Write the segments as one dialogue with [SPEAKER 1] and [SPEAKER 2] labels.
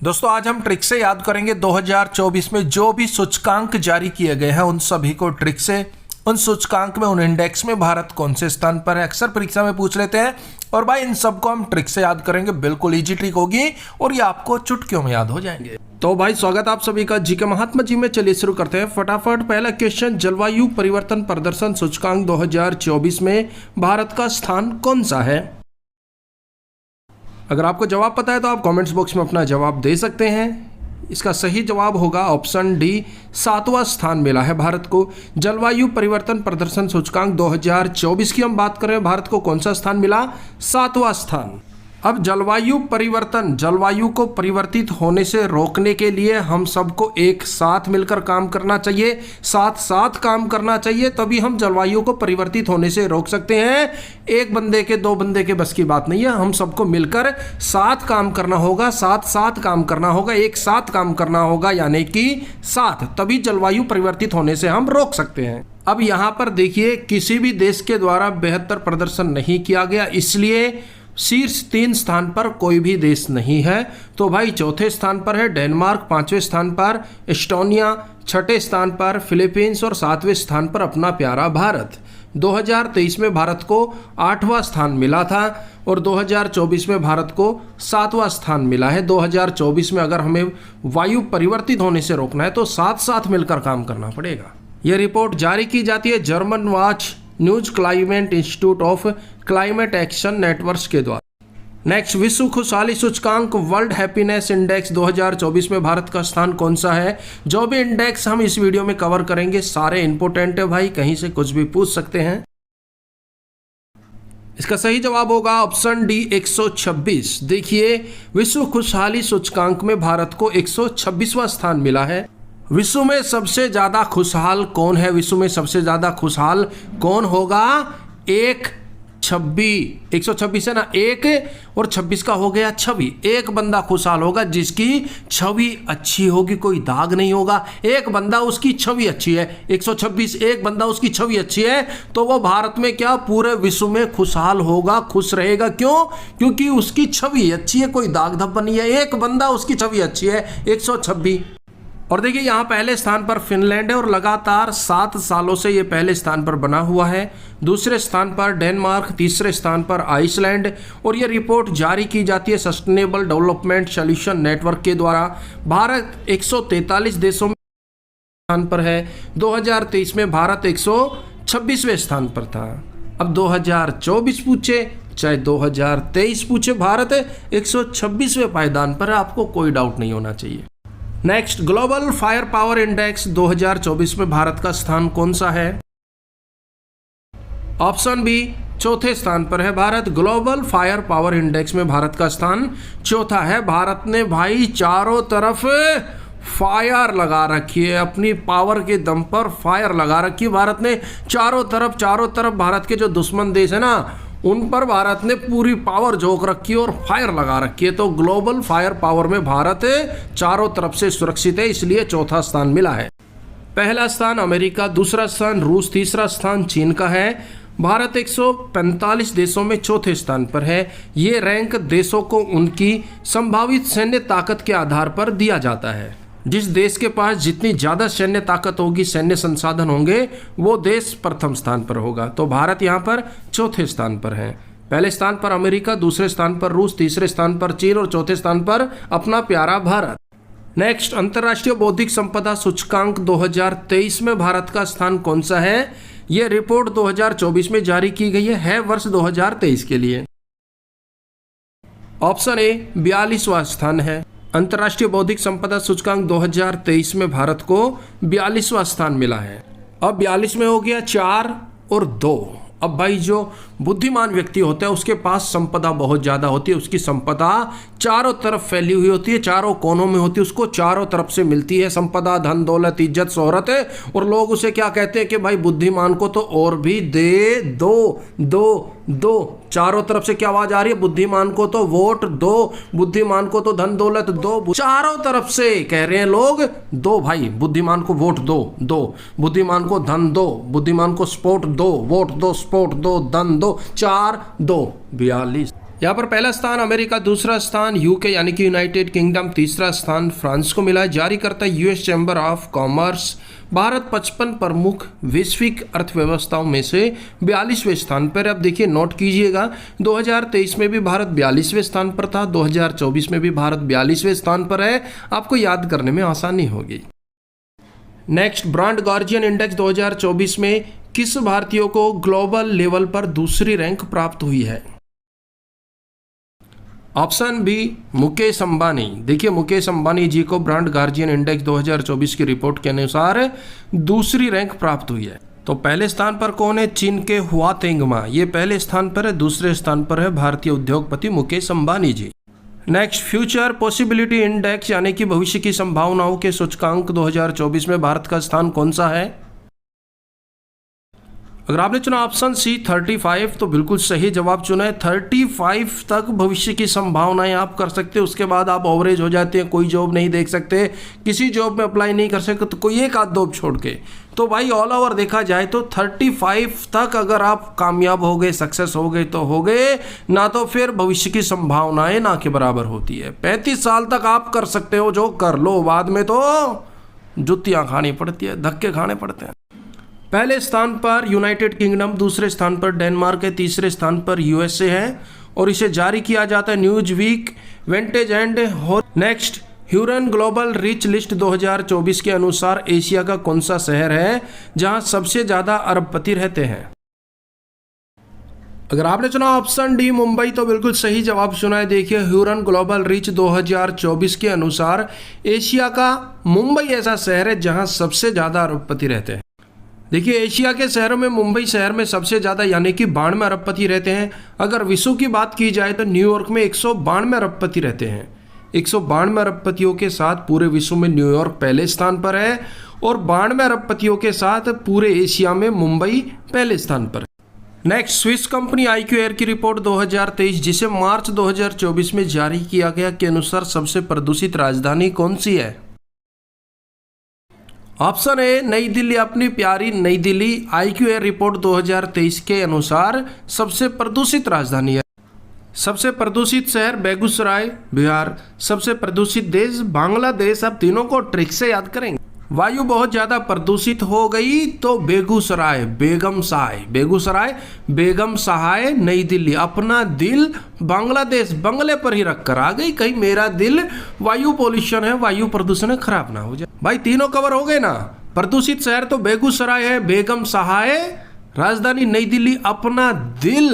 [SPEAKER 1] दोस्तों आज हम ट्रिक से याद करेंगे 2024 में जो भी सूचकांक जारी किए गए हैं उन सभी को ट्रिक से। उन सूचकांक में, उन इंडेक्स में भारत कौन से स्थान पर है, अक्सर परीक्षा में पूछ लेते हैं। और भाई इन सबको हम ट्रिक से याद करेंगे, बिल्कुल इजी ट्रिक होगी और ये आपको चुटकियों में याद हो जाएंगे। तो भाई स्वागत आप सभी का जी के महात्मा जी में। चलिए शुरू करते हैं फटाफट। पहला क्वेश्चन, जलवायु परिवर्तन प्रदर्शन सूचकांक 2024 में भारत का स्थान कौन सा है? अगर आपको जवाब पता है तो आप कमेंट्स बॉक्स में अपना जवाब दे सकते हैं। इसका सही जवाब होगा ऑप्शन डी, 7वां स्थान मिला है भारत को। जलवायु परिवर्तन प्रदर्शन सूचकांक 2024 की हम बात करें, भारत को कौन सा स्थान मिला? 7वां स्थान। अब जलवायु परिवर्तन, जलवायु को परिवर्तित होने से रोकने के लिए हम सबको एक साथ मिलकर काम करना चाहिए, साथ साथ काम करना चाहिए, तभी हम जलवायु को परिवर्तित होने से रोक सकते हैं। एक बंदे के, दो बंदे के बस की बात नहीं है, हम सबको मिलकर साथ काम करना होगा, साथ साथ काम करना होगा, एक साथ काम करना होगा, यानी कि साथ, तभी जलवायु परिवर्तित होने से हम रोक सकते हैं। अब यहाँ पर देखिए, किसी भी देश के द्वारा बेहतर प्रदर्शन नहीं किया गया, इसलिए शीर्ष 3 स्थान पर कोई भी देश नहीं है। तो भाई चौथे स्थान पर है डेनमार्क, 5वें स्थान पर एस्टोनिया, 6ठे स्थान पर फिलीपींस और 7वें स्थान पर अपना प्यारा भारत। 2023 में भारत को 8वां स्थान मिला था और 2024 में भारत को 7वां स्थान मिला है। 2024 में अगर हमें वायु परिवर्तित होने से रोकना है तो साथ साथ मिलकर काम करना पड़ेगा। यह रिपोर्ट जारी की जाती है German watch news climate institute of climate action networks के द्वारा। नेक्स्ट, विश्व खुशहाली सूचकांक वर्ल्ड हैप्पीनेस इंडेक्स 2024 में भारत का स्थान कौन सा है? जो भी इंडेक्स हम इस वीडियो में कवर करेंगे सारे इंपोर्टेंट है भाई, कहीं से कुछ भी पूछ सकते हैं। इसका सही जवाब होगा ऑप्शन डी, 126। देखिए, विश्व खुशहाली सूचकांक में भारत को 126वां स्थान मिला है। विश्व में सबसे ज्यादा खुशहाल कौन है? विश्व में सबसे ज्यादा खुशहाल कौन होगा? 126 है ना, 1 और 26 का हो गया छवि। एक बंदा खुशहाल होगा जिसकी छवि अच्छी होगी, कोई दाग नहीं होगा। एक बंदा उसकी छवि अच्छी है, 126, एक बंदा उसकी छवि अच्छी है, तो वो भारत में क्या, पूरे विश्व में खुशहाल होगा, खुश रहेगा। क्यों? क्योंकि उसकी छवि अच्छी है, कोई दाग धब्बा नहीं है, एक बंदा उसकी छवि अच्छी है, 126। और देखिए यहाँ पहले स्थान पर फिनलैंड है और लगातार 7 सालों से ये पहले स्थान पर बना हुआ है। दूसरे स्थान पर डेनमार्क, तीसरे स्थान पर आइसलैंड। और ये रिपोर्ट जारी की जाती है सस्टेनेबल डेवलपमेंट सॉल्यूशन नेटवर्क के द्वारा। भारत 143 देशों में स्थान पर है। 2023 में भारत 126वें स्थान पर था। अब 2024 पूछे चाहे 2023 पूछे, भारत 126वें पायदान पर है, आपको कोई डाउट नहीं होना चाहिए। Next, global fire power index 2024 में भारत का स्थान कौन सा है? ऑप्शन बी, चौथे स्थान पर है Bharat. Global fire power index में भारत का स्थान चौथा है। भारत ने भाई चारों तरफ फायर लगा रखी है, अपनी पावर के दम पर फायर लगा रखी है भारत ने। चारों तरफ भारत के जो दुश्मन देश है ना, उन पर भारत ने पूरी पावर झोंक रखी है और फायर लगा रखी है। तो ग्लोबल फायर पावर में भारत चारों तरफ से सुरक्षित है, इसलिए चौथा स्थान मिला है। पहला स्थान अमेरिका, दूसरा स्थान रूस, तीसरा स्थान चीन का है। भारत 145 देशों में चौथे स्थान पर है। ये रैंक देशों को उनकी संभावित सैन्य ताकत के आधार पर दिया जाता है। जिस देश के पास जितनी ज़्यादा सैन्य ताकत होगी, सैन्य संसाधन होंगे, वो देश प्रथम स्थान पर होगा। तो भारत यहाँ पर चौथे स्थान पर है। पहले स्थान पर अमेरिका, दूसरे स्थान पर रूस, तीसरे स्थान पर चीन और चौथे स्थान पर अपना प्यारा भारत। नेक्स्ट, अंतर्राष्ट्रीय बौद्धिक संपदा सूचकांक 2023 में भारत का स्थान कौन सा है? यह रिपोर्ट 2024 में जारी की गई है वर्ष 2023 के लिए। ऑप्शन ए, 42वां स्थान है। अंतर्राष्ट्रीय बौद्धिक संपदा सूचकांक 2023 में भारत को 42वां स्थान मिला है। अब 42 में हो गया 4 और 2। अब भाई जो बुद्धिमान व्यक्ति होता है उसके पास संपदा बहुत ज़्यादा होती है, उसकी संपदा चारों तरफ फैली हुई होती है, चारों कोनों में होती है, उसको चारों तरफ से मिलती है संपदा, धन दौलत, इज्जत, शोहरत है। और लोग उसे क्या कहते हैं कि भाई बुद्धिमान को तो और भी दे दो दो दो। चारों तरफ से क्या आवाज आ रही है? बुद्धिमान को तो वोट दो, बुद्धिमान को तो धन दौलत दो। चारों तरफ से कह रहे हैं लोग, दो भाई, बुद्धिमान को वोट दो, बुद्धिमान को धन दो, बुद्धिमान को सपोर्ट दो, वोट दो, सपोर्ट दो, धन दो। 4 2 42। यहाँ पर पहला स्थान अमेरिका, दूसरा स्थान यूके यानी कि यूनाइटेड किंगडम, तीसरा स्थान फ्रांस को मिला है। जारी करता है US chamber of commerce. Bharat 55 प्रमुख वैश्विक अर्थव्यवस्थाओं में से 42वें स्थान पर। अब देखिए नोट कीजिएगा, 2023 में भी भारत 42वें स्थान पर था, 2024 में भी भारत 42वें स्थान पर है। आपको याद करने में आसानी होगी। नेक्स्ट, ब्रांड गार्जियन इंडेक्स 2024 में किस भारतीय को ग्लोबल लेवल पर दूसरी रैंक प्राप्त हुई है? Option B, Mukesh Ambani. देखिए मुकेश अंबानी जी को ब्रांड गार्जियन इंडेक्स 2024 की रिपोर्ट के अनुसार दूसरी रैंक प्राप्त हुई है। तो पहले स्थान पर कौन है? चीन के हुआ तेंगमा, ये पहले स्थान पर है। दूसरे स्थान पर है भारतीय उद्योगपति मुकेश अंबानी जी। नेक्स्ट, फ्यूचर पॉसिबिलिटी इंडेक्स यानी कि भविष्य की संभावनाओं के सूचकांक 2024 में भारत का स्थान कौन सा है? अगर आपने चुना ऑप्शन सी 35 तो बिल्कुल सही जवाब चुना है। 35 तक भविष्य की संभावनाएं आप कर सकते हैं, उसके बाद आप ओवरेज हो जाते हैं, कोई जॉब नहीं देख सकते, किसी जॉब में अप्लाई नहीं कर सकते, तो कोई एक आध जॉब छोड़ के। तो भाई ऑल ओवर देखा जाए तो 35 तक अगर आप कामयाब हो गए, सक्सेस हो गए तो हो गए, ना तो फिर भविष्य की संभावनाएं ना के बराबर होती है। 35 साल तक आप कर सकते हो जो कर लो, बाद में तो जुतियां खानी पड़ती है, धक्के खाने पड़ते हैं। पहले स्थान पर यूनाइटेड किंगडम, दूसरे स्थान पर डेनमार्क है, तीसरे स्थान पर यूएसए है और इसे जारी किया जाता है Newsweek, Vantage and next, Hurun global rich list 2024 के अनुसार एशिया का कौन सा शहर है जहां सबसे ज्यादा अरबपति रहते हैं? अगर आपने चुना ऑप्शन डी मुंबई तो बिल्कुल सही जवाब सुना है। देखिए ह्यूरन ग्लोबल रिच 2024 के अनुसार एशिया का मुंबई ऐसा शहर है जहां सबसे ज्यादा अरबपति रहते हैं। देखिए एशिया के शहरों में मुंबई शहर में सबसे ज़्यादा यानी कि 92 अरबपति रहते हैं। अगर विश्व की बात की जाए तो न्यूयॉर्क में 192 अरबपति रहते हैं। 192 अरबपतियों के साथ पूरे विश्व में न्यूयॉर्क पहले स्थान पर है और 92 अरबपतियों के साथ पूरे एशिया में मुंबई पहले स्थान पर है। नेक्स्ट, स्विस कंपनी IQAir की रिपोर्ट 2023 जिसे मार्च 2024 में जारी किया गया के अनुसार सबसे प्रदूषित राजधानी कौन सी है? ऑप्शन ए नई दिल्ली, अपनी प्यारी नई दिल्ली। IQAir रिपोर्ट 2023 के अनुसार सबसे प्रदूषित राजधानी है। सबसे प्रदूषित शहर बेगूसराय बिहार, सबसे प्रदूषित देश बांग्लादेश। आप तीनों को ट्रिक से याद करेंगे। वायु बहुत ज़्यादा प्रदूषित हो गई तो बेगूसराय, बेगमसाय, बेगूसराय, बेगम सहाय, नई दिल्ली। अपना दिल बांग्लादेश बंगले पर ही रख कर आ गई, कहीं मेरा दिल वायु पोल्यूशन है, वायु प्रदूषण है, खराब ना हो जाए। भाई तीनों कवर हो गए ना। प्रदूषित शहर तो बेगूसराय है, बेगम सहाय, राजधानी नई दिल्ली, अपना दिल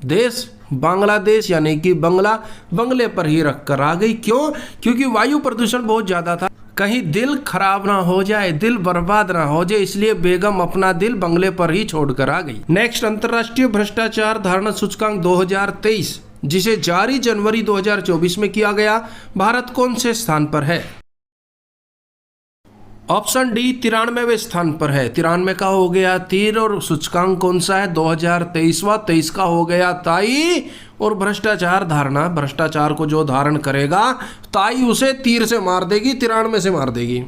[SPEAKER 1] देश बांग्लादेश यानी कि बंगले पर ही रख कर आ गई। क्यों? क्योंकि वायु प्रदूषण बहुत ज़्यादा था, कहीं दिल खराब ना हो जाए, दिल बर्बाद ना हो जाए, इसलिए बेगम अपना दिल बंगले पर ही छोड़कर आ गई। नेक्स्ट, अंतर्राष्ट्रीय भ्रष्टाचार धारणा सूचकांक 2023 जिसे जारी जनवरी 2024 में किया गया, भारत कौन से स्थान पर है? ऑप्शन डी 93वें स्थान पर है। 93 का हो गया तीर और सूचकांक कौन सा है? 2023वां। 23 का हो गया ताई और भ्रष्टाचार धारणा, भ्रष्टाचार को जो धारण करेगा ताई उसे तीर से मार देगी, 93 से मार देगी।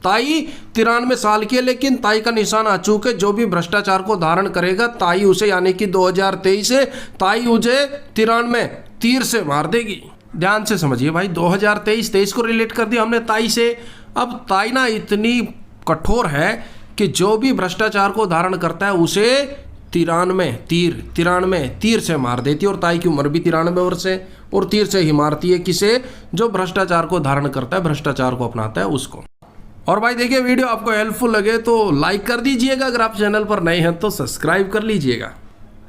[SPEAKER 1] ताई 93 साल की है लेकिन ताई का निशान आ चुके, जो भी भ्रष्टाचार को धारण करेगा ताई उसे यानी कि 2023 से ताई उसे 93 तीर से मार देगी। ध्यान से समझिए भाई, 2023 को रिलेट कर दिया हमने ताई से। अब ताई ना इतनी कठोर है कि जो भी भ्रष्टाचार को धारण करता है उसे 93 तीर से मार देती है। और ताई की उम्र भी 93 वर्ष है और तीर से ही मारती है किसे? जो भ्रष्टाचार को धारण करता है, भ्रष्टाचार को अपनाता है उसको। और भाई देखिए वीडियो आपको हेल्पफुल लगे तो लाइक कर दीजिएगा, अगर आप चैनल पर नए हैं तो सब्सक्राइब कर लीजिएगा।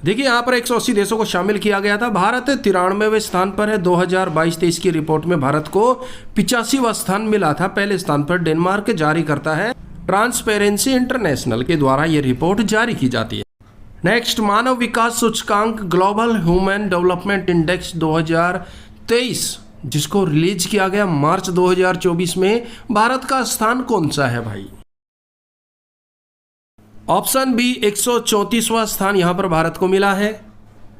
[SPEAKER 1] देखिए यहाँ पर 180 देशों को शामिल किया गया था। भारत 93वें स्थान पर है। 2022-23 की रिपोर्ट में भारत को 85वां स्थान मिला था। पहले स्थान पर डेनमार्क जारी करता है। ट्रांसपेरेंसी इंटरनेशनल के द्वारा ये रिपोर्ट जारी की जाती है। नेक्स्ट, मानव विकास सूचकांक ग्लोबल ह्यूमन डेवलपमेंट इंडेक्स 2023 जिसको रिलीज किया गया मार्च 2024 में, भारत का स्थान कौन सा है भाई? ऑप्शन बी 134वां स्थान यहां पर भारत को मिला है।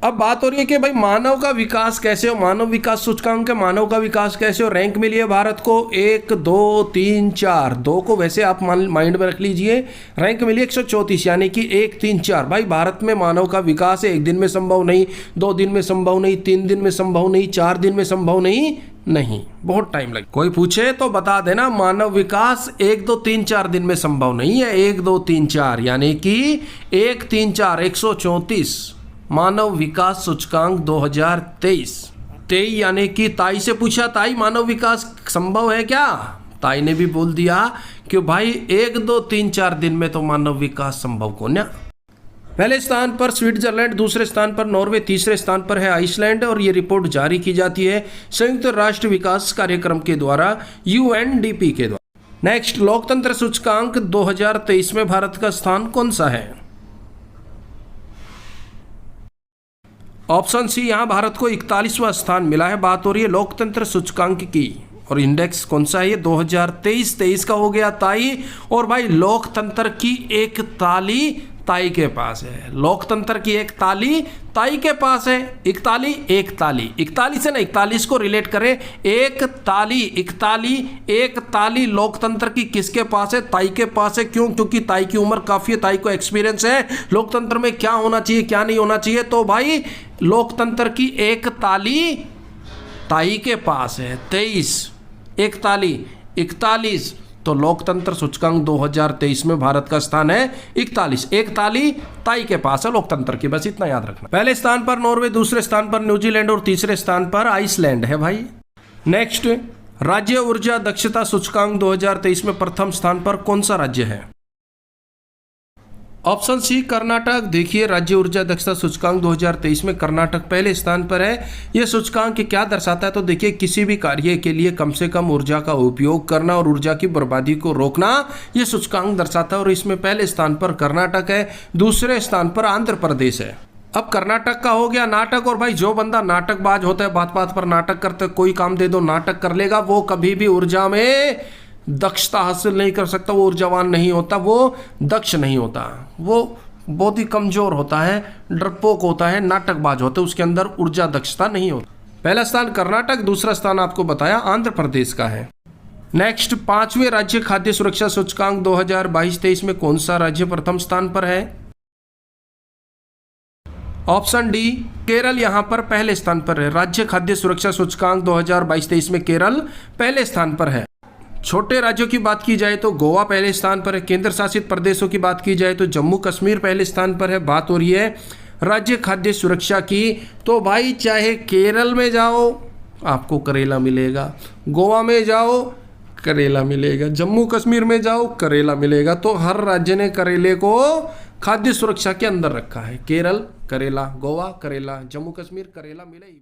[SPEAKER 1] अब बात हो रही है कि भाई मानव का विकास कैसे हो, मानव विकास सूचकांक के मानव का विकास कैसे हो। रैंक मिली है भारत को 1 2 3 4, 2 को वैसे आप माइंड में रख लीजिए। रैंक मिली 134, यानी कि 1 3 4। भाई भारत में मानव का विकास है, 1 दिन में संभव नहीं, 2 दिन में संभव नहीं, 3 दिन में संभव नहीं, 4 दिन में संभव नहीं, बहुत टाइम लगे। कोई पूछे तो बता देना मानव विकास 1 2 3 4 दिन में संभव नहीं है, 1 2 3 4, यानी कि 1 3 4 134 मानव विकास सूचकांक 2023। यानी कि ताई से पूछा, ताई मानव विकास संभव है क्या? ताई ने भी बोल दिया कि भाई 1 2 3 4 दिन में तो मानव विकास संभव को ना। पहले स्थान पर स्विट्जरलैंड, दूसरे स्थान पर नॉर्वे, तीसरे स्थान पर है आइसलैंड। और ये रिपोर्ट जारी की जाती है संयुक्त राष्ट्र विकास कार्यक्रम के द्वारा, UNDP के द्वारा। नेक्स्ट, लोकतंत्र सूचकांक 2023 में भारत का स्थान कौन सा है? ऑप्शन सी, यहां भारत को 41वां स्थान मिला है। बात हो रही है लोकतंत्र सूचकांक की, और इंडेक्स कौन सा है? ये 2023 का हो गया ताई। और भाई लोकतंत्र की एक ताली ताई के पास है, लोकतंत्र की एक ताली ताई के पास है। एक ताली 41 से ना 41 को रिलेट करें, एक ताली लोकतंत्र की किसके पास है? ताई के पास है। क्यों? क्योंकि ताई की उम्र काफी है, ताई को एक्सपीरियंस है लोकतंत्र में क्या होना चाहिए क्या नहीं होना चाहिए। तो भाई लोकतंत्र की एक ताली ताई के पास है। 23 एक ताली 41, तो लोकतंत्र सूचकांक 2023 में भारत का स्थान है 41। एक ताली ताई के पास है लोकतंत्र की, बस इतना याद रखना। पहले स्थान पर नॉर्वे, दूसरे स्थान पर न्यूजीलैंड और तीसरे स्थान पर आइसलैंड है भाई। नेक्स्ट, राज्य ऊर्जा दक्षता सूचकांक 2023 में प्रथम स्थान पर कौन सा राज्य है? Option C, Karnataka. देखिए राज्य ऊर्जा दक्षता सूचकांक 2023 में कर्नाटक पहले स्थान पर है। यह सूचकांक क्या दर्शाता है? तो देखिए किसी भी कार्य के लिए कम से कम ऊर्जा का उपयोग करना और ऊर्जा की बर्बादी को रोकना, यह सूचकांक दर्शाता है। और इसमें पहले स्थान पर कर्नाटक है, दूसरे स्थान पर आंध्र प्रदेश है। अब कर्नाटक का हो गया नाटक। और भाई जो बंदा नाटकबाज होता है, बात बात पर नाटक करते, कोई काम दे दो नाटक कर लेगा, वो कभी भी ऊर्जा में दक्षता हासिल नहीं कर सकता, वो ऊर्जावान नहीं होता, वो दक्ष नहीं होता, वो बहुत ही कमजोर होता है, डरपोक होता है, नाटकबाज होता है, उसके अंदर ऊर्जा दक्षता नहीं होती। पहला स्थान कर्नाटक, दूसरा स्थान आपको बताया आंध्र प्रदेश का है। नेक्स्ट, 5वें राज्य खाद्य सुरक्षा सूचकांक 2022-23 में कौन सा राज्य प्रथम स्थान पर है? ऑप्शन डी, केरल यहां पर पहले स्थान पर है। राज्य खाद्य सुरक्षा सूचकांक 2022-23 में केरल पहले स्थान पर है। छोटे राज्यों की बात की जाए तो गोवा पहले स्थान पर है। केंद्र शासित प्रदेशों की बात की जाए तो जम्मू कश्मीर पहले स्थान पर है। बात हो रही है राज्य खाद्य सुरक्षा की, तो भाई चाहे केरल में जाओ आपको करेला मिलेगा, गोवा में जाओ करेला मिलेगा, जम्मू कश्मीर में जाओ करेला मिलेगा। तो हर राज्य ने करेले को खाद्य सुरक्षा के अंदर रखा है। केरल करेला, गोवा करेला, जम्मू कश्मीर करेला मिले ही।